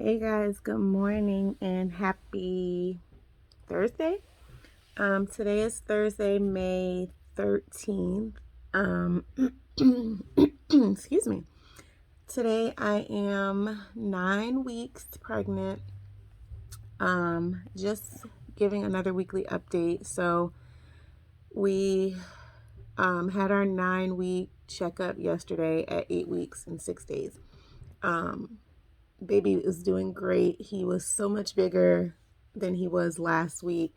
Hey guys, good morning and happy Thursday. Today is Thursday, May 13th. Um, excuse me. Today I am 9 weeks pregnant. Just giving another weekly update. So we had our 9 week checkup yesterday at 8 weeks and 6 days. Baby is doing great. He was so much bigger than he was last week,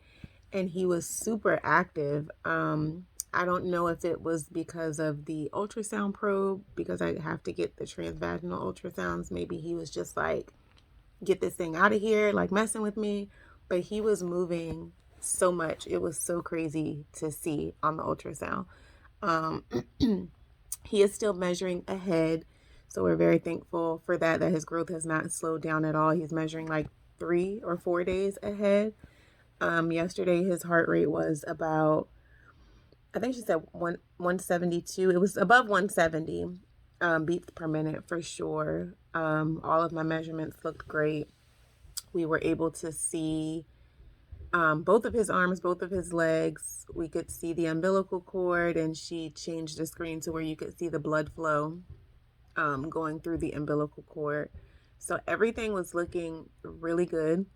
and he was super active. I don't know if it was because of the ultrasound probe, because I have to get the transvaginal ultrasounds. Maybe he was just like, get this thing out of here, like messing with me. But he was moving so much. It was so crazy to see on the ultrasound. Um, he is still measuring ahead. So we're very thankful for that his growth has not slowed down at all. He's measuring like 3 or 4 days ahead. Yesterday his heart rate was about, I think she said 172. It was above 170 beats per minute for sure. All of my measurements looked great. We were able to see both of his arms, both of his legs. We could see the umbilical cord, and she changed the screen to where you could see the blood flow going through the umbilical cord. So everything was looking really good.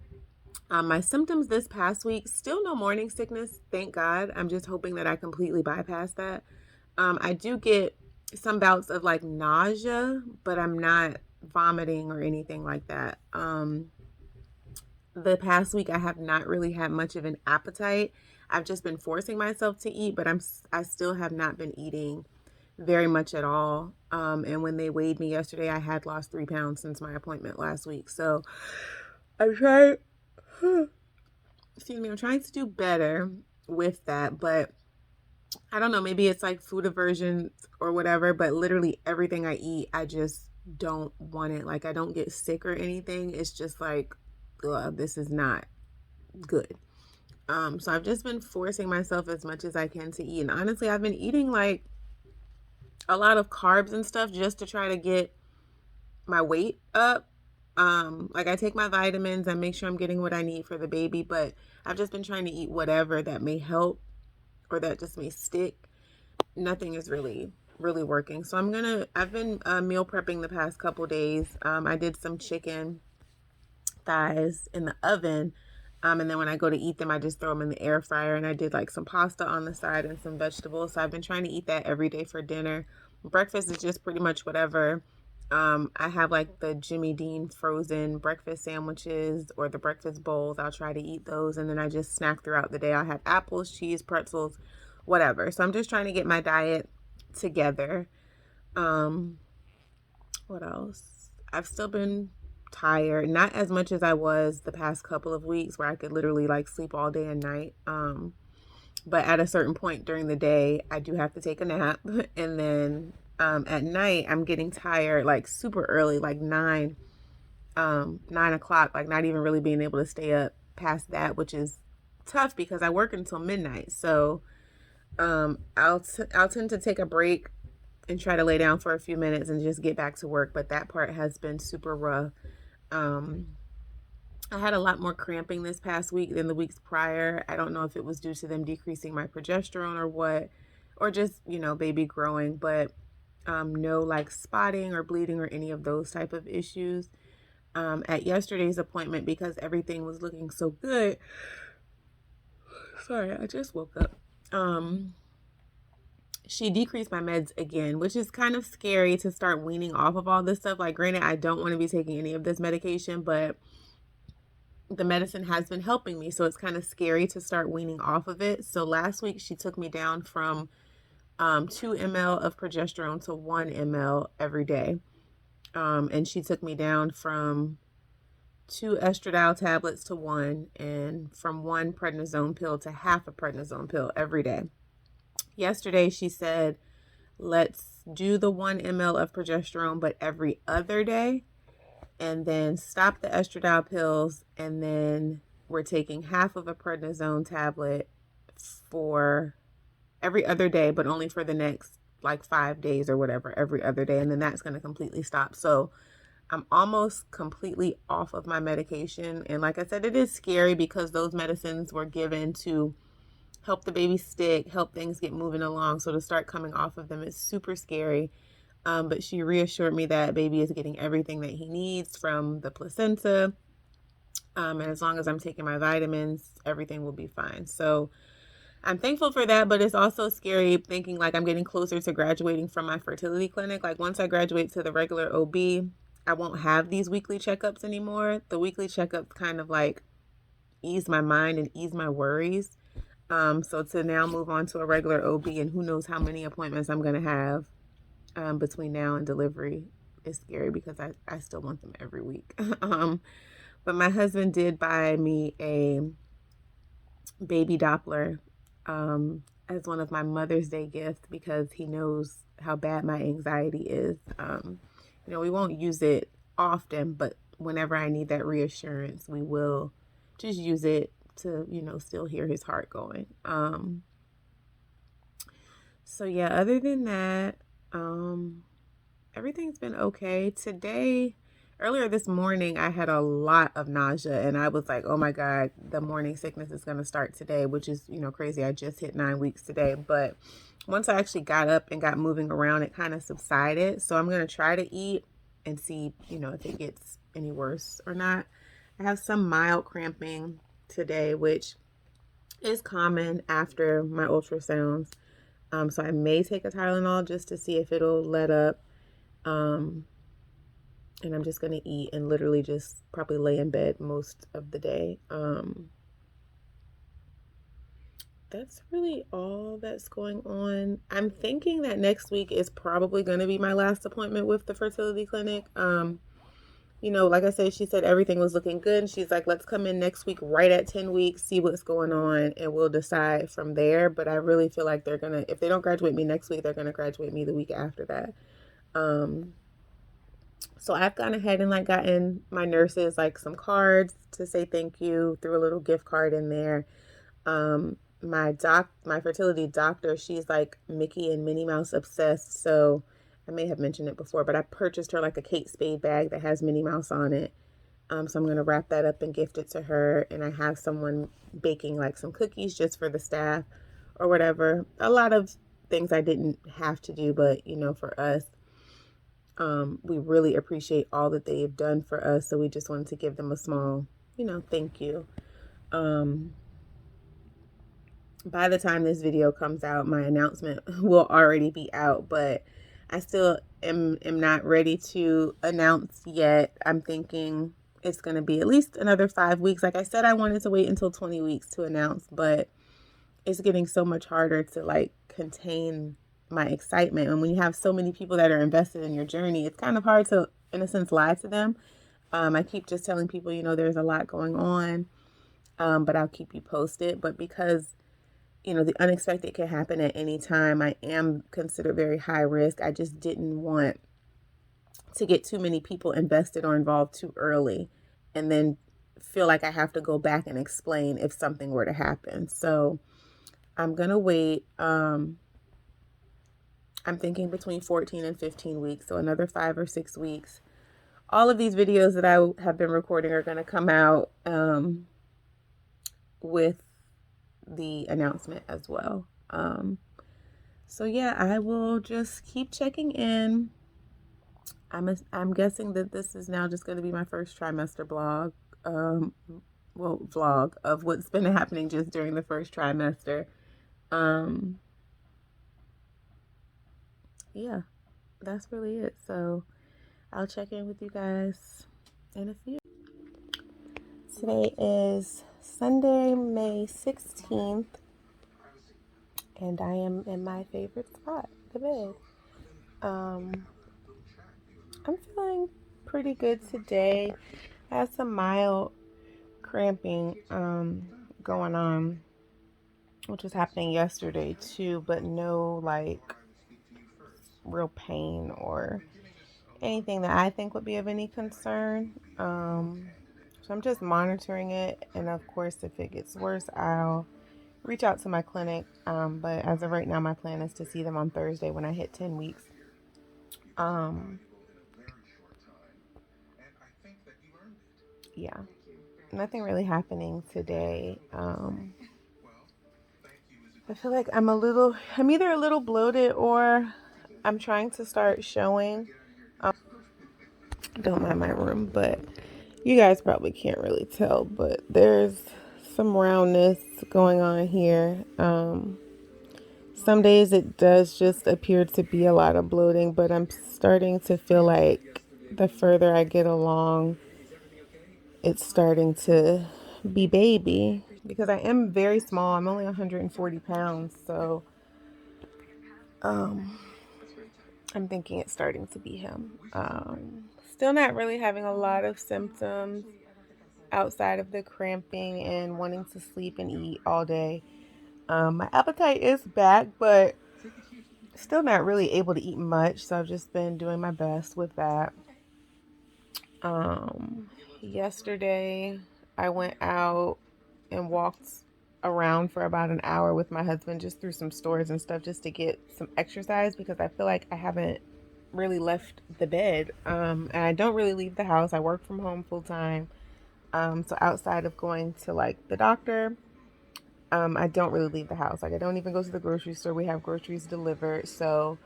My symptoms this past week, still no morning sickness, thank God. I'm just hoping that I completely bypass that. I do get some bouts of like nausea, but I'm not vomiting or anything like that. The past week I have not really had much of an appetite. I've just been forcing myself to eat, but I still have not been eating very much at all. And when they weighed me yesterday, I had lost 3 pounds since my appointment last week. So I'm trying, excuse me, I'm trying to do better with that, but I don't know, maybe it's like food aversion or whatever, but literally everything I eat, I just don't want it. Like I don't get sick or anything. It's just like, ugh, this is not good. So I've just been forcing myself as much as I can to eat. And honestly, I've been eating like a lot of carbs and stuff just to try to get my weight up. Like I take my vitamins and make sure I'm getting what I need for the baby, but I've just been trying to eat whatever that may help or that just may stick. Nothing is really working. So I've been meal prepping the past couple days. I did some chicken thighs in the oven. And then when I go to eat them, I just throw them in the air fryer. And I did like some pasta on the side and some vegetables. So I've been trying to eat that every day for dinner. Breakfast is just pretty much whatever. I have like the Jimmy Dean frozen breakfast sandwiches or the breakfast bowls. I'll try to eat those. And then I just snack throughout the day. I'll have apples, cheese, pretzels, whatever. So I'm just trying to get my diet together. What else? I've still been tired, not as much as I was the past couple of weeks where I could literally like sleep all day and night. But at a certain point during the day, I do have to take a nap. And then at night, I'm getting tired like super early, like 9 o'clock, like not even really being able to stay up past that, which is tough because I work until midnight. So I'll tend to take a break and try to lay down for a few minutes and just get back to work. But that part has been super rough. I had a lot more cramping this past week than the weeks prior. I don't know if it was due to them decreasing my progesterone or what, or just, baby growing, but no like spotting or bleeding or any of those type of issues. At yesterday's appointment, because everything was looking so good. Sorry, I just woke up. She decreased my meds again, which is kind of scary to start weaning off of all this stuff. Like, granted, I don't want to be taking any of this medication, but the medicine has been helping me. So it's kind of scary to start weaning off of it. So last week, she took me down from 2 ml of progesterone to 1 ml every day. And she took me down from 2 estradiol tablets to 1, and from 1 prednisone pill to half a prednisone pill every day. Yesterday, she said, let's do the 1 ml of progesterone, but every other day, and then stop the estradiol pills. And then we're taking half of a prednisone tablet for every other day, but only for the next like 5 days or whatever, every other day. And then that's going to completely stop. So I'm almost completely off of my medication. And like I said, it is scary because those medicines were given to help the baby stick, help things get moving along. So to start coming off of them is super scary. But she reassured me that baby is getting everything that he needs from the placenta. And as long as I'm taking my vitamins, everything will be fine. So I'm thankful for that, but it's also scary thinking like I'm getting closer to graduating from my fertility clinic. Like once I graduate to the regular OB, I won't have these weekly checkups anymore. The weekly checkups kind of like ease my mind and ease my worries. So to now move on to a regular OB and who knows how many appointments I'm going to have between now and delivery is scary because I still want them every week. But my husband did buy me a baby Doppler as one of my Mother's Day gifts because he knows how bad my anxiety is. We won't use it often, but whenever I need that reassurance, we will just use it to, still hear his heart going. So yeah, other than that, everything's been okay. Earlier this morning, I had a lot of nausea and I was like, oh my God, the morning sickness is going to start today, which is, crazy. I just hit 9 weeks today. But once I actually got up and got moving around, it kind of subsided. So I'm going to try to eat and see, if it gets any worse or not. I have some mild cramping today, which is common after my ultrasounds. So I may take a Tylenol just to see if it'll let up. And I'm just going to eat and literally just probably lay in bed most of the day. That's really all that's going on. I'm thinking that next week is probably going to be my last appointment with the fertility clinic. Like I said, she said everything was looking good. And she's like, let's come in next week right at 10 weeks, see what's going on, and we'll decide from there. But I really feel like if they don't graduate me next week, they're going to graduate me the week after that. So I've gone ahead and gotten my nurses some cards to say thank you, threw a little gift card in there. My fertility doctor, she's like Mickey and Minnie Mouse obsessed. So I may have mentioned it before, but I purchased her a Kate Spade bag that has Minnie Mouse on it. So I'm going to wrap that up and gift it to her. And I have someone baking some cookies just for the staff or whatever. A lot of things I didn't have to do, but for us, we really appreciate all that they have done for us. So we just wanted to give them a small, thank you. By the time this video comes out, my announcement will already be out, but I still am not ready to announce yet. I'm thinking it's going to be at least another 5 weeks. Like I said, I wanted to wait until 20 weeks to announce, but it's getting so much harder to contain my excitement. And when you have so many people that are invested in your journey, it's kind of hard to, in a sense, lie to them. I keep just telling people, there's a lot going on, but I'll keep you posted. But because, the unexpected can happen at any time, I am considered very high risk. I just didn't want to get too many people invested or involved too early and then feel like I have to go back and explain if something were to happen. So I'm going to wait. I'm thinking between 14 and 15 weeks, so another 5 or 6 weeks. All of these videos that I have been recording are going to come out with the announcement as well. So yeah, I will just keep checking in. I'm guessing that this is now just going to be my first trimester blog, vlog of what's been happening just during the first trimester. Yeah, that's really it. So I'll check in with you guys in a few. Today is Sunday, May 16th, and I am in my favorite spot, the bed. I'm feeling pretty good today. I had some mild cramping going on, which was happening yesterday too, but no real pain or anything that I think would be of any concern. So I'm just monitoring it, and of course, if it gets worse, I'll reach out to my clinic. But as of right now, my plan is to see them on Thursday when I hit 10 weeks. yeah, nothing really happening today. I feel like I'm either a little bloated or I'm trying to start showing. Don't mind my room, but you guys probably can't really tell, but there's some roundness going on here. Some days it does just appear to be a lot of bloating, but I'm starting to feel like the further I get along, it's starting to be baby because I am very small. I'm only 140 pounds, so um, I'm thinking it's starting to be him. Still not really having a lot of symptoms outside of the cramping and wanting to sleep and eat all day. My appetite is back, but still not really able to eat much, so I've just been doing my best with that. Yesterday I went out and walked around for about an hour with my husband just through some stores and stuff just to get some exercise because I feel like I haven't really left the bed. And I don't really leave the house. I work from home full time. So outside of going to like the doctor, I don't really leave the house. Like I don't even go to the grocery store. We have groceries delivered. So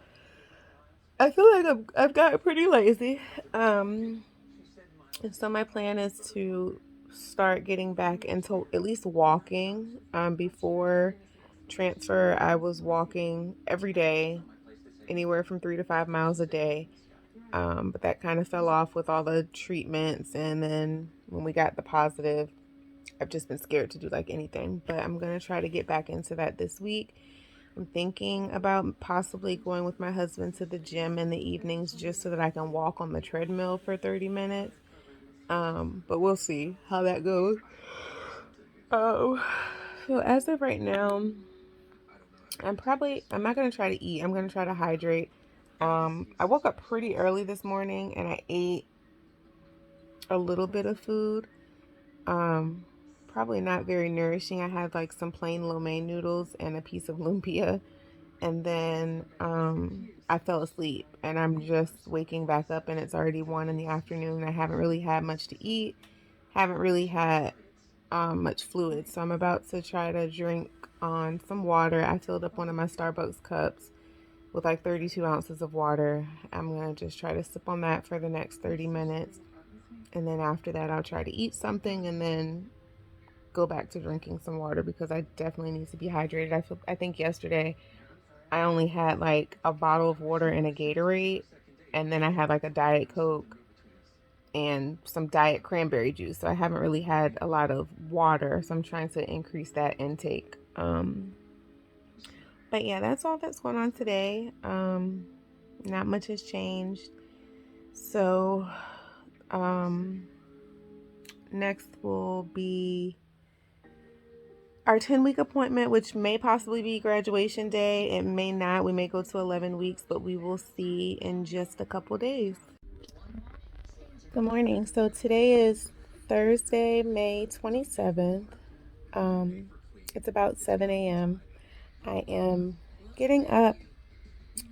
I feel like I've gotten pretty lazy. And so my plan is to start getting back into at least walking. Before transfer, I was walking every day, anywhere from 3 to 5 miles a day. But that kind of fell off with all the treatments. And then when we got the positive, I've just been scared to do like anything. But I'm going to try to get back into that this week. I'm thinking about possibly going with my husband to the gym in the evenings just so that I can walk on the treadmill for 30 minutes. But we'll see how that goes. Oh, so as of right now, I'm not gonna try to eat. I'm gonna try to hydrate. I woke up pretty early this morning and I ate a little bit of food. Um, Probably not very nourishing. I had like some plain lo mein noodles and a piece of lumpia, and then I fell asleep. And I'm just waking back up, and it's already 1 in the afternoon. I haven't really had much to eat. Haven't really had much fluid. So I'm about to try to drink on some water. I filled up one of my Starbucks cups with like 32 ounces of water. I'm going to just try to sip on that for the next 30 minutes. And then after that, I'll try to eat something and then go back to drinking some water because I definitely need to be hydrated. I think yesterday I only had like a bottle of water and a Gatorade, and then I had like a Diet Coke and some diet cranberry juice. So I haven't really had a lot of water. So I'm trying to increase that intake. But yeah, that's all that's going on today. Not much has changed. So um, next will be our 10-week appointment, which may possibly be graduation day. It may not. We may go to 11 weeks, but we will see in just a couple days. Good morning. So today is Thursday, May 27th. It's about 7 a.m. I am getting up,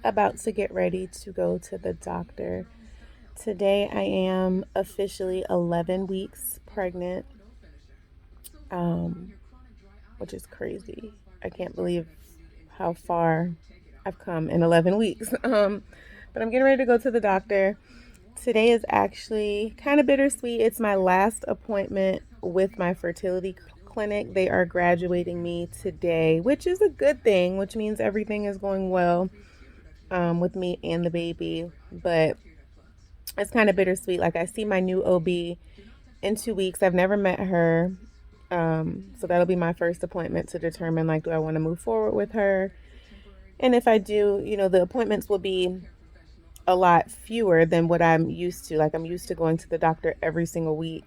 about to get ready to go to the doctor. Today I am officially 11 weeks pregnant, which is crazy. I can't believe how far I've come in 11 weeks. But I'm getting ready to go to the doctor. Today is actually kind of bittersweet. It's my last appointment with my fertility clinic. They are graduating me today, which is a good thing, which means everything is going well with me and the baby. But it's kind of bittersweet. Like, I see my new OB in 2 weeks. I've never met her. So that'll be my first appointment to determine, like, do I want to move forward with her? And if I do, the appointments will be a lot fewer than what I'm used to. Like, I'm used to going to the doctor every single week.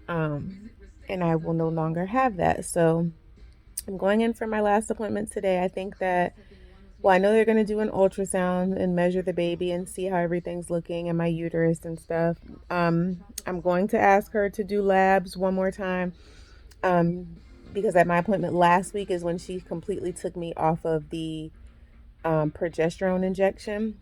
And I will no longer have that. So I'm going in for my last appointment today. I think that, well, I know they're going to do an ultrasound and measure the baby and see how everything's looking and my uterus and stuff. I'm going to ask her to do labs one more time. Because at my appointment last week is when she completely took me off of the progesterone injection.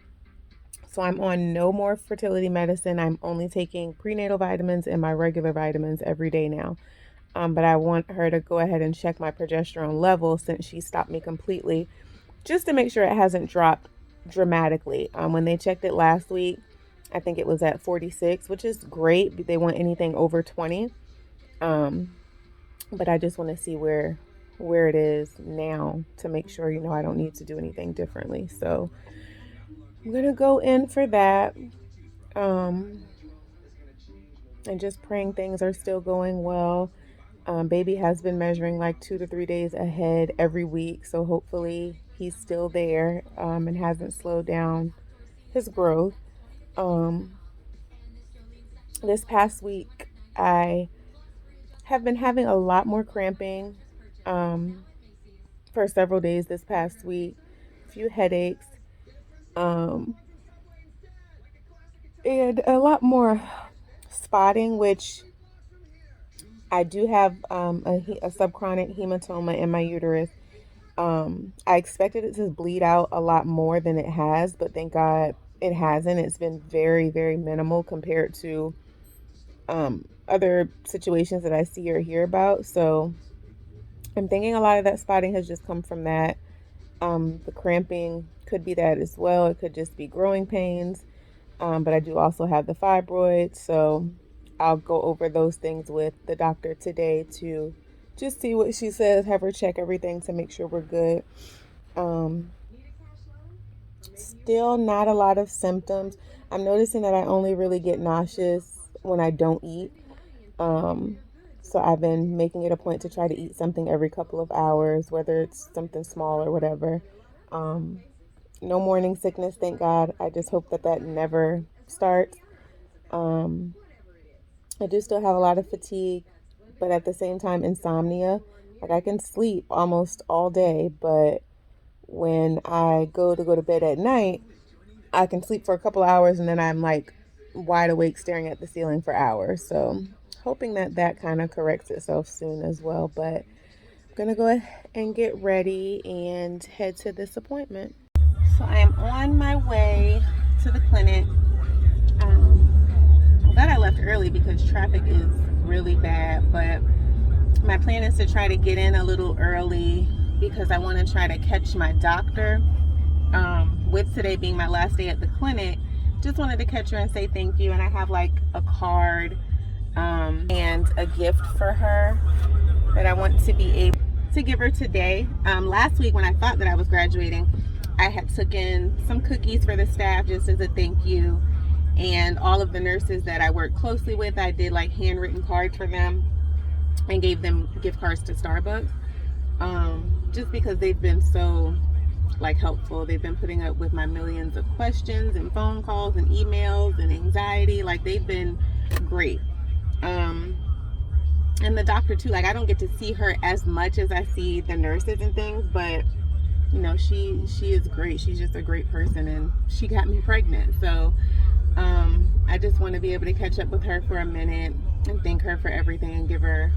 So I'm on no more fertility medicine. I'm only taking prenatal vitamins and my regular vitamins every day now. But I want her to go ahead and check my progesterone level since she stopped me completely, just to make sure it hasn't dropped dramatically. When they checked it last week, I think it was at 46, which is great. They want anything over 20. But I just want to see where it is now to make sure, I don't need to do anything differently. So I'm going to go in for that. And just praying things are still going well. Baby has been measuring like 2 to 3 days ahead every week. So hopefully he's still there and hasn't slowed down his growth. This past week, I have been having a lot more cramping for several days this past week, a few headaches, and a lot more spotting, which I do have a subchronic hematoma in my uterus. I expected it to bleed out a lot more than it has, but thank God it hasn't. It's been very, very minimal compared to other situations that I see or hear about. So I'm thinking a lot of that spotting has just come from that. The cramping could be that as well. It could just be growing pains. But I do also have the fibroids. So I'll go over those things with the doctor today to just see what she says, have her check everything to make sure we're good. Still not a lot of symptoms. I'm noticing that I only really get nauseous when I don't eat. So I've been making it a point to try to eat something every couple of hours, whether it's something small or whatever. No morning sickness, thank God. I just hope that never starts. I do still have a lot of fatigue, but at the same time, insomnia. Like I can sleep almost all day, but when I go to bed at night, I can sleep for a couple hours and then I'm like wide awake staring at the ceiling for hours. So hoping that kind of corrects itself soon as well. But I'm going to go ahead and get ready and head to this appointment. So I am on my way to the clinic. I'm glad I left early because traffic is really bad. But my plan is to try to get in a little early because I want to try to catch my doctor. With today being my last day at the clinic, just wanted to catch her and say thank you. And I have like a card and a gift for her that I want to be able to give her today. Last week when I thought that I was graduating, I had taken some cookies for the staff just as a thank you. And all of the nurses that I work closely with, I did like handwritten cards for them and gave them gift cards to Starbucks. Just because they've been so like helpful. They've been putting up with my millions of questions and phone calls and emails and anxiety. Like they've been great. And the doctor too, like I don't get to see her as much as I see the nurses and things, but she is great. She's just a great person and she got me pregnant. So I just want to be able to catch up with her for a minute and thank her for everything and give her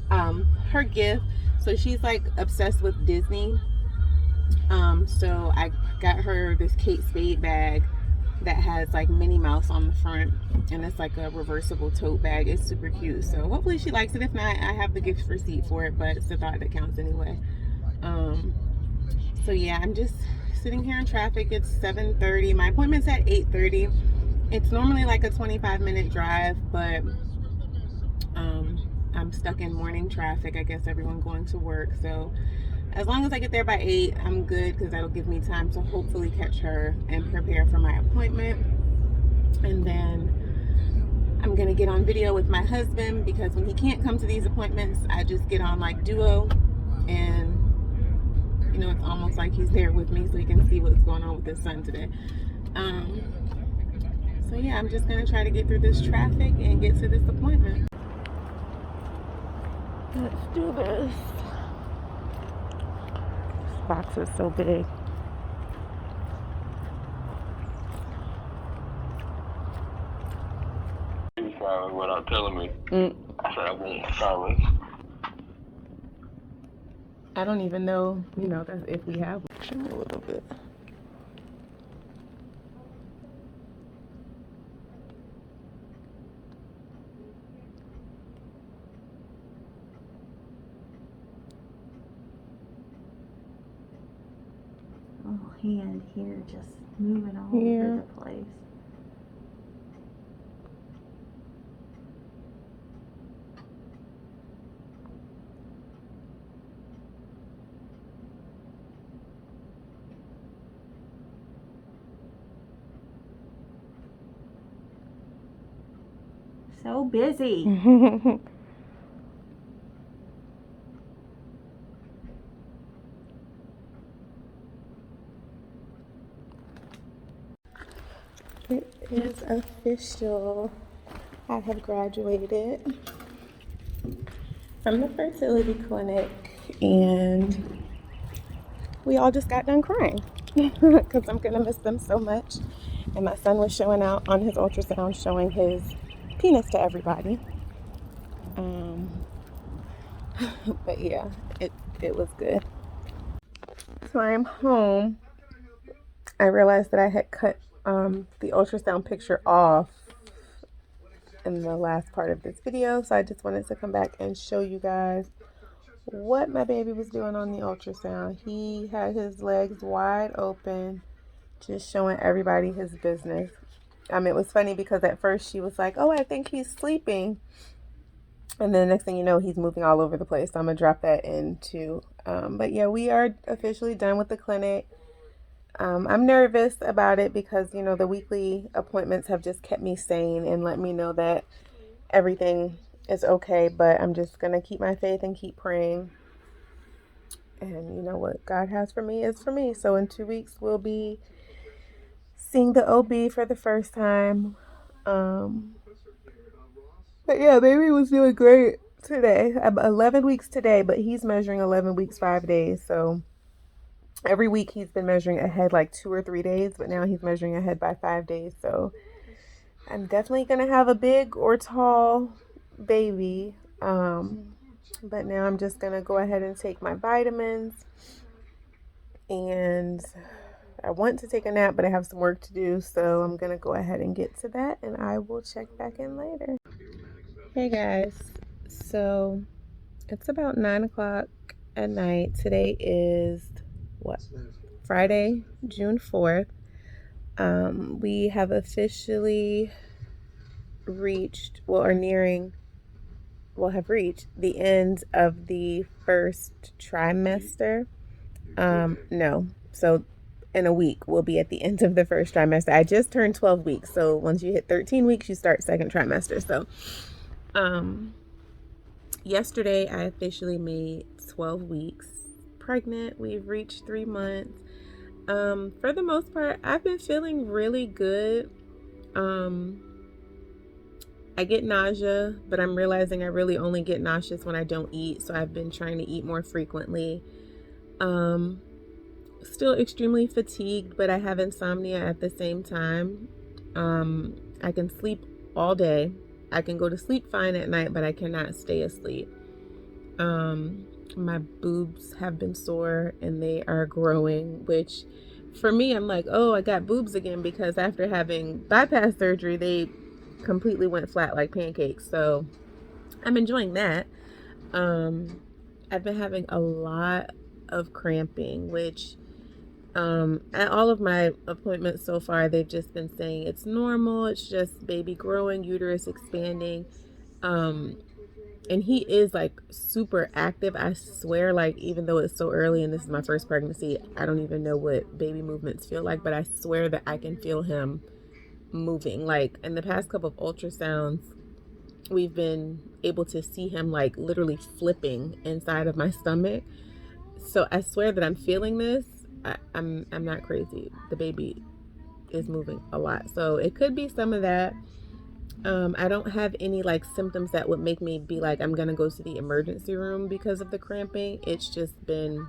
her gift. So she's like obsessed with Disney. So I got her this Kate Spade bag that has like Minnie Mouse on the front, and it's like a reversible tote bag. It's super cute. So hopefully she likes it. If not, I have the gift receipt for it, but it's the thought that counts anyway. So yeah, I'm just sitting here in traffic. It's 7:30. My appointment's at 8:30. It's normally like a 25-minute drive, but I'm stuck in morning traffic. I guess everyone going to work. So as long as I get there by 8, I'm good because that'll give me time to hopefully catch her and prepare for my appointment. And then I'm going to get on video with my husband because when he can't come to these appointments, I just get on like Duo and it's almost like he's there with me so he can see what's going on with his son today. So yeah, I'm just going to try to get through this traffic and get to this appointment. Let's do this. This box is so big. Without telling me. I said I won't promise. I don't even know, if we have a little bit. hand here just moving all over the place. So busy. It is official. I have graduated from the fertility clinic, and we all just got done crying because I'm gonna miss them so much. And my son was showing out on his ultrasound, showing his penis to everybody. But yeah, it was good. So I'm home. I realized that I had cut the ultrasound picture off in the last part of this video, so I just wanted to come back and show you guys what my baby was doing on the ultrasound. He had his legs wide open, just showing everybody his business. It was funny because at first she was like, "Oh, I think he's sleeping," and then the next thing you know, he's moving all over the place. So I'm gonna drop that in too. But yeah, we are officially done with the clinic. I'm nervous about it because, the weekly appointments have just kept me sane and let me know that everything is okay. But I'm just going to keep my faith and keep praying. And what God has for me is for me. So in 2 weeks, we'll be seeing the OB for the first time. But yeah, baby was doing great today. I'm 11 weeks today, but he's measuring 11 weeks, 5 days. So every week he's been measuring ahead like 2 or 3 days, but now he's measuring ahead by 5 days. So I'm definitely going to have a big or tall baby. But now I'm just going to go ahead and take my vitamins. And I want to take a nap, but I have some work to do. So I'm going to go ahead and get to that, and I will check back in later. Hey guys. So it's about 9 o'clock at night. Today is Friday, June 4th. We have officially reached, have reached the end of the first trimester. No. So in a week, we'll be at the end of the first trimester. I just turned 12 weeks. So once you hit 13 weeks, you start second trimester. So, yesterday I officially made 12 weeks pregnant. We've reached 3 months. For the most part, I've been feeling really good. I get nausea, but I'm realizing I really only get nauseous when I don't eat. So I've been trying to eat more frequently. Still extremely fatigued, but I have insomnia at the same time. I can sleep all day. I can go to sleep fine at night, but I cannot stay asleep. My boobs have been sore and they are growing, which for me, I'm like, oh, I got boobs again, because after having bypass surgery, they completely went flat like pancakes. So I'm enjoying that. I've been having a lot of cramping, which at all of my appointments so far, they've just been saying it's normal. It's just baby growing, uterus expanding. And he is like super active. I swear, like, even though it's so early and this is my first pregnancy, I don't even know what baby movements feel like, but I swear that I can feel him moving. Like in the past couple of ultrasounds, we've been able to see him like literally flipping inside of my stomach. So I swear that I'm feeling this. I'm not crazy. The baby is moving a lot. So it could be some of that. I don't have any like symptoms that would make me be like, I'm gonna go to the emergency room because of the cramping. It's just been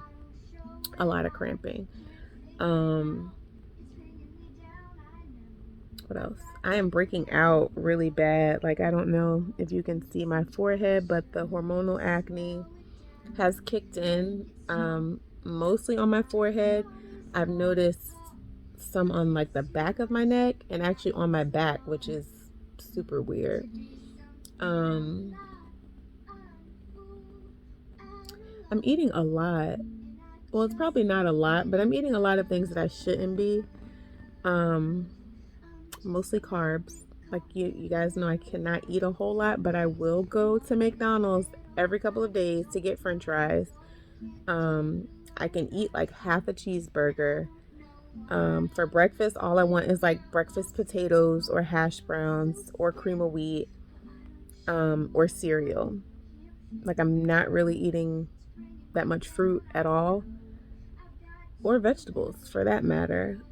a lot of cramping. What else? I am breaking out really bad. Like, I don't know if you can see my forehead, but the hormonal acne has kicked in, mostly on my forehead. I've noticed some on like the back of my neck and actually on my back, which is super weird. I'm eating a lot. well, it's probably not a lot, but I'm eating a lot of things that I shouldn't be. Mostly carbs. Like you guys know I cannot eat a whole lot, but I will go to McDonald's every couple of days to get French fries. I can eat like half a cheeseburger. For breakfast, all I want is like breakfast potatoes or hash browns or cream of wheat, or cereal. Like I'm not really eating that much fruit at all, or vegetables for that matter.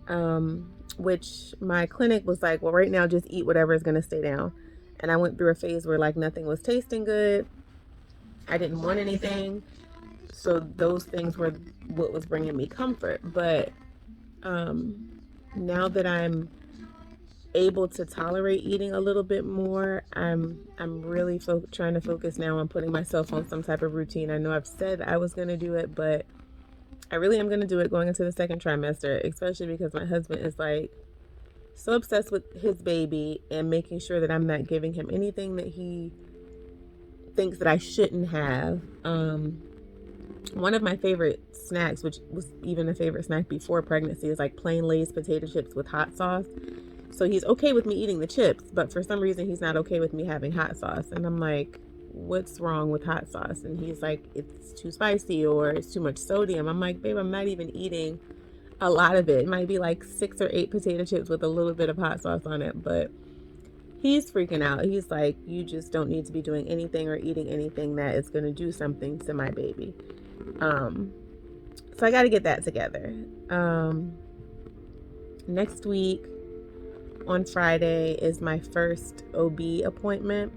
Which my clinic was like, well, right now just eat whatever is going to stay down. And I went through a phase where like nothing was tasting good. I didn't want anything. So those things were what was bringing me comfort. But now that I'm able to tolerate eating a little bit more, I'm really trying to focus now on putting myself on some type of routine. I know I've said I was going to do it, but I really am going to do it going into the second trimester, especially because my husband is like so obsessed with his baby and making sure that I'm not giving him anything that he thinks that I shouldn't have. One of my favorite snacks, which was even a favorite snack before pregnancy, is like plain Lay's potato chips with hot sauce. So he's okay with me eating the chips, but for some reason he's not okay with me having hot sauce. And I'm like, what's wrong with hot sauce? And he's like, it's too spicy or it's too much sodium. I'm like, babe, I'm not even eating a lot of it. It might be like 6 or 8 potato chips with a little bit of hot sauce on it, but he's freaking out. He's like, you just don't need to be doing anything or eating anything that is going to do something to my baby. So I got to get that together. Next week on Friday is my first OB appointment.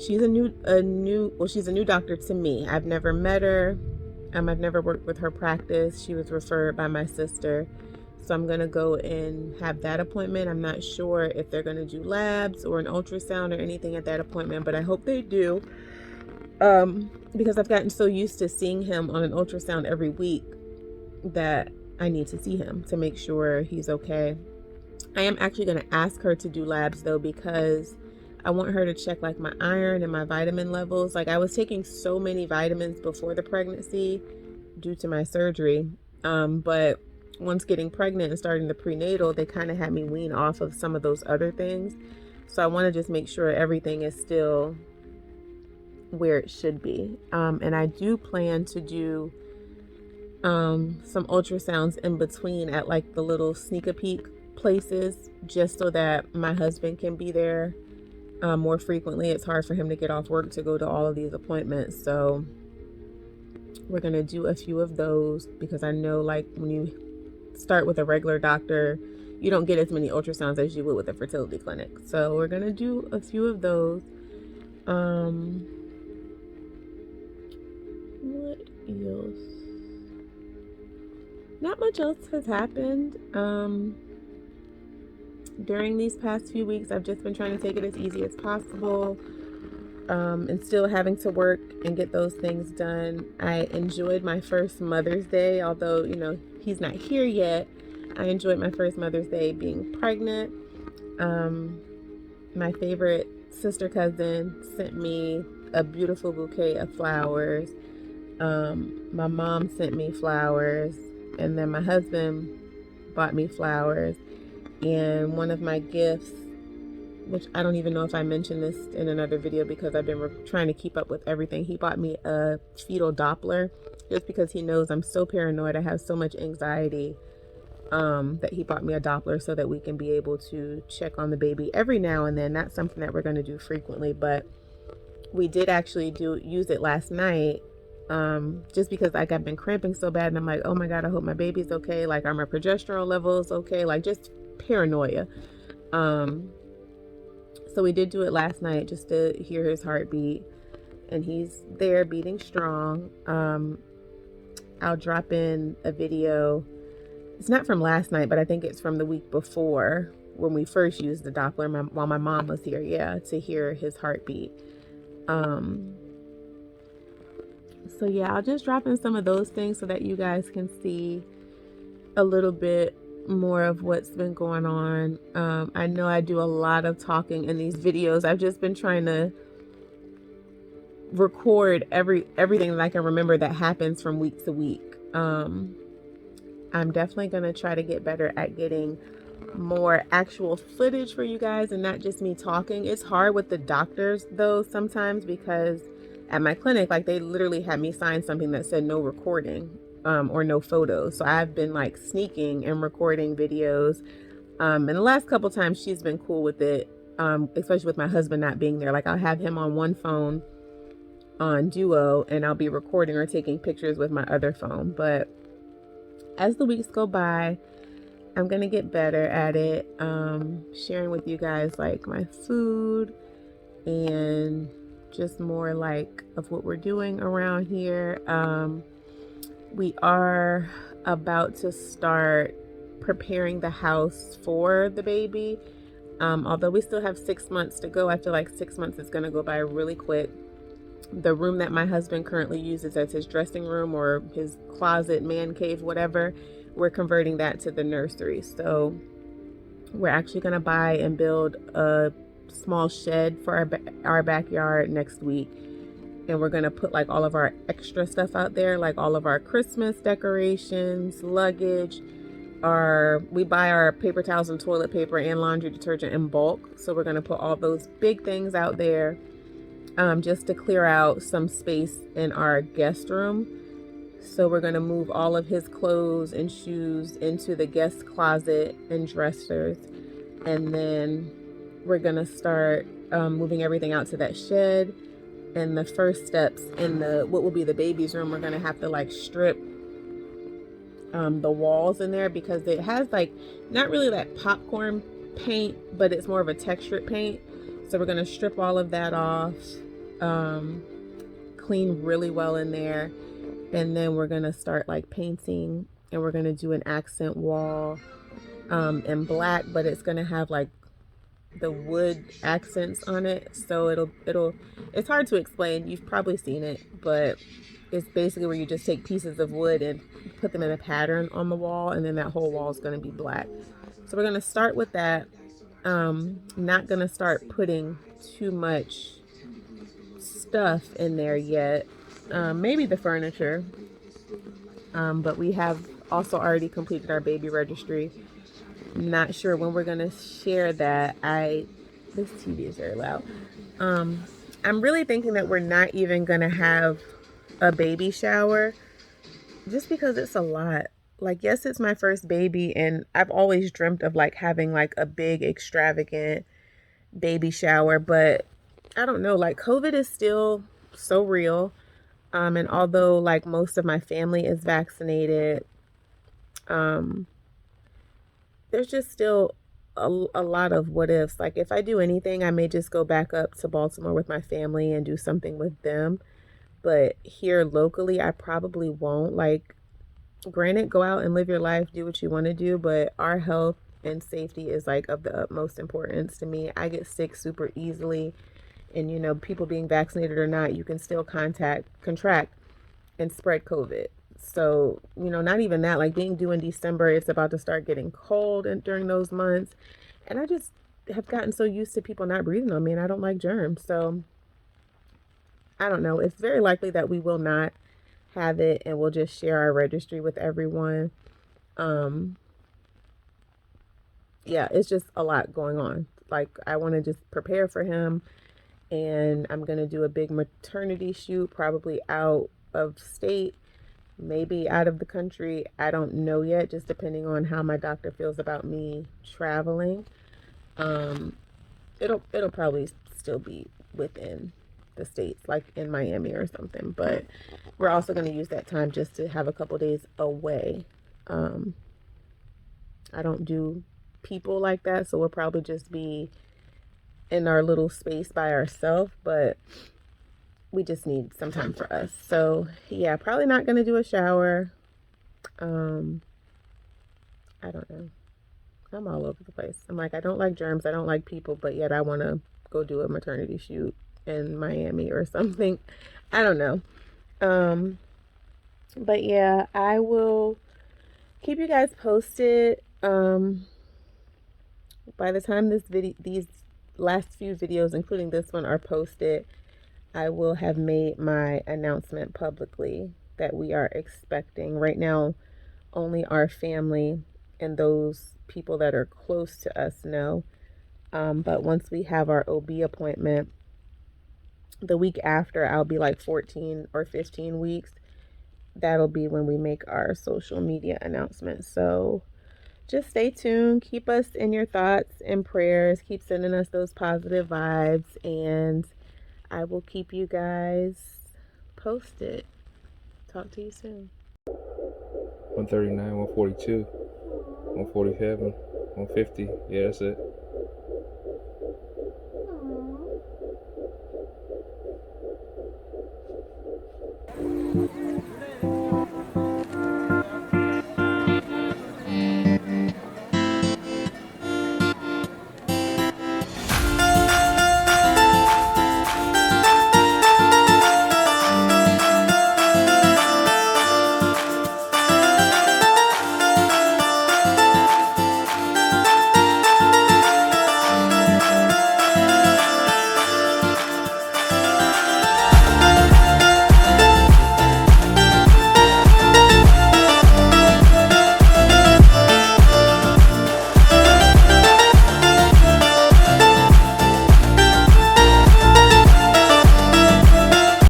She's a new doctor to me. I've never met her. I've never worked with her practice. She was referred by my sister. So I'm going to go and have that appointment. I'm not sure if they're going to do labs or an ultrasound or anything at that appointment, but I hope they do. Because I've gotten so used to seeing him on an ultrasound every week that I need to see him to make sure he's okay. I am actually going to ask her to do labs though, because I want her to check like my iron and my vitamin levels. Like I was taking so many vitamins before the pregnancy due to my surgery. But once getting pregnant and starting the prenatal, they kind of had me wean off of some of those other things. So I want to just make sure everything is still where it should be. And I do plan to do some ultrasounds in between at like the little sneak a peek places, just so that my husband can be there more frequently. It's hard for him to get off work to go to all of these appointments. So we're going to do a few of those, because I know like when you start with a regular doctor, you don't get as many ultrasounds as you would with a fertility clinic. So we're going to do a few of those. What else? Not much else has happened. During these past few weeks, I've just been trying to take it as easy as possible, and still having to work and get those things done. I enjoyed my first Mother's Day, although, you know, he's not here yet. I enjoyed my first Mother's Day being pregnant. My favorite sister cousin sent me a beautiful bouquet of flowers. My mom sent me flowers, and then my husband bought me flowers. And one of my gifts, which I don't even know if I mentioned this in another video because I've been trying to keep up with everything, he bought me a fetal Doppler, just because he knows I'm so paranoid. I have so much anxiety, that he bought me a Doppler so that we can be able to check on the baby every now and then. Not something that we're going to do frequently, but we did actually use it last night, just because like I've been cramping so bad, and I'm like, oh my God, I hope my baby's okay. Like, are my progesterone levels okay? Like, just paranoia. So we did do it last night just to hear his heartbeat, and he's there beating strong. I'll drop in a video. It's not from last night, but I think it's from the week before when we first used the Doppler while my mom was here. Yeah, to hear his heartbeat. So yeah, I'll just drop in some of those things so that you guys can see a little bit more of what's been going on. I know I do a lot of talking in these videos. I've just been trying to record everything that I can remember that happens from week to week. I'm definitely going to try to get better at getting more actual footage for you guys and not just me talking. It's hard with the doctors though sometimes, because at my clinic, like, they literally had me sign something that said no recording, or no photos. So I've been like sneaking and recording videos. And the last couple times she's been cool with it, especially with my husband not being there. Like, I'll have him on one phone on Duo and I'll be recording or taking pictures with my other phone. But as the weeks go by, I'm gonna get better at it, sharing with you guys like my food and just more like of what we're doing around here. We are about to start preparing the house for the baby. Although we still have 6 months to go, I feel like 6 months is gonna go by really quick. The room that my husband currently uses as his dressing room or his closet, man cave, whatever, we're converting that to the nursery. So we're actually going to buy and build a small shed for our backyard next week. And we're going to put like all of our extra stuff out there, like all of our Christmas decorations, luggage. We buy our paper towels and toilet paper and laundry detergent in bulk. So we're going to put all those big things out there, just to clear out some space in our guest room. So we're going to move all of his clothes and shoes into the guest closet and dressers. And then we're going to start moving everything out to that shed. And the first steps in what will be the baby's room, we're going to have to like strip the walls in there, because it has like not really that popcorn paint, but it's more of a textured paint. So we're going to strip all of that off, clean really well in there. And then we're going to start like painting, and we're going to do an accent wall in black, but it's going to have like the wood accents on it. So it's hard to explain. You've probably seen it, but it's basically where you just take pieces of wood and put them in a pattern on the wall, and then that whole wall is going to be black. So we're going to start with that. Not going to start putting too much stuff in there yet. Maybe the furniture. But we have also already completed our baby registry. Not sure when we're going to share that. This TV is very loud. I'm really thinking that we're not even going to have a baby shower, just because it's a lot. Like, yes, it's my first baby, and I've always dreamt of like having like a big extravagant baby shower, but I don't know, like COVID is still so real. And although like most of my family is vaccinated, there's just still a lot of what ifs. Like, if I do anything, I may just go back up to Baltimore with my family and do something with them. But here locally, I probably won't. Like, granted, go out and live your life, do what you want to do, but our health and safety is like of the utmost importance to me. I get sick super easily, and people being vaccinated or not, you can still contract and spread COVID. So, not even that, like being due in December, it's about to start getting cold during those months. And I just have gotten so used to people not breathing on me, and I don't like germs. So I don't know. It's very likely that we will not have it, and we'll just share our registry with everyone. Yeah, it's just a lot going on. Like, I want to just prepare for him, and I'm going to do a big maternity shoot, probably out of state, maybe out of the country. I don't know yet, just depending on how my doctor feels about me traveling. It'll probably still be within the states, like in Miami or something, but we're also going to use that time just to have a couple days away. I don't do people like that, so we'll probably just be in our little space by ourselves, but we just need some time for us. So yeah, probably not going to do a shower. I don't know. I'm all over the place. I'm like, I don't like germs, I don't like people, but yet I want to go do a maternity shoot in Miami or something. I don't know. But yeah, I will keep you guys posted. By the time these last few videos, including this one, are posted, I will have made my announcement publicly that we are expecting. Right now, only our family and those people that are close to us know. But once we have our OB appointment, the week after, I'll be like 14 or 15 weeks. That'll be when we make our social media announcement. So just stay tuned. Keep us in your thoughts and prayers. Keep sending us those positive vibes. And I will keep you guys posted. Talk to you soon. 139, 142, 147, 150. Yeah, that's it.